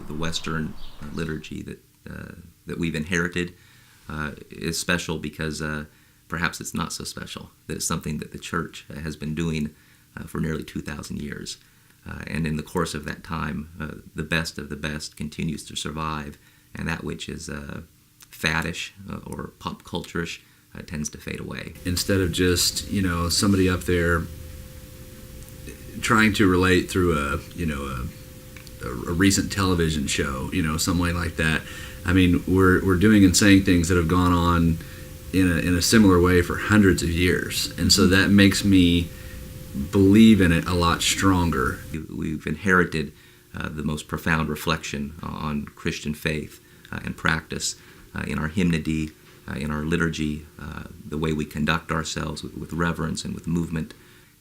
the Western liturgy that we've inherited is special because perhaps it's not so special, that it's something that the Church has been doing for nearly 2,000 years. And in the course of that time, the best of the best continues to survive, and that which is faddish or pop culture-ish tends to fade away. Instead of just, somebody up there trying to relate through a recent television show, some way like that. I mean, we're doing and saying things that have gone on in a similar way for hundreds of years, and so that makes me believe in it a lot stronger. We've inherited the most profound reflection on Christian faith and practice in our hymnody, in our liturgy, the way we conduct ourselves with reverence and with movement.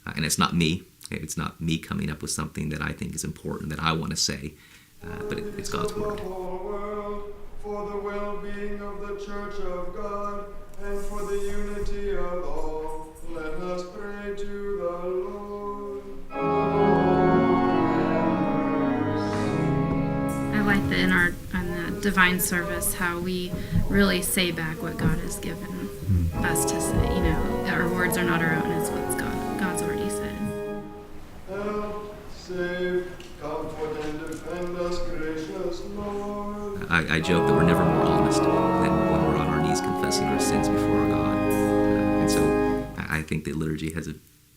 And it's not me. It's not me coming up with something that I think is important, that I want to say, but it's God's Word. For the well-being of the Church of God and for the unity of all, let us pray to the Lord. I like that on the divine service how we really say back what God has given us to say. Our words are not our own; it's what God's already said. Help, save, comfort, and defend us, gracious Lord. I joke that we're never more honest than when we're on our knees confessing our sins before our God. And so I think the liturgy has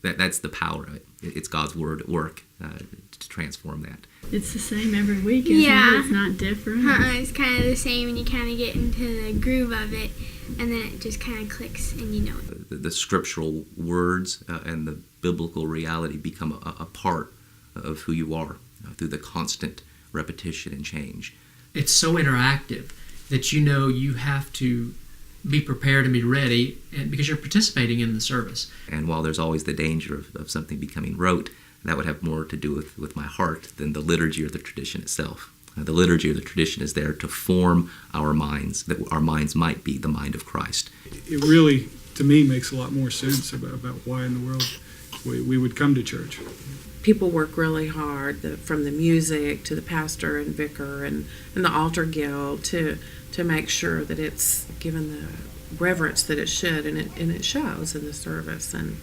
that's the power of it. It's God's Word at work to transform that. It's the same every week, isn't it? It's not different. It's kind of the same, and you kind of get into the groove of it, and then it just kind of clicks, and you know it. The scriptural words and the biblical reality become a part of who you are through the constant repetition and change. It's so interactive that you have to be prepared and be ready, and because you're participating in the service. And while there's always the danger of something becoming rote, that would have more to do with my heart than the liturgy or the tradition itself. The liturgy or the tradition is there to form our minds, that our minds might be the mind of Christ. It really, to me, makes a lot more sense about why in the world we would come to church. People work really hard, from the music to the pastor and vicar and the altar guild to make sure that it's given the reverence that it should, and it shows in the service, and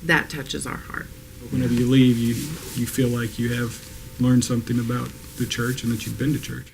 that touches our heart. Whenever you leave, you feel like you have learned something about the church and that you've been to church.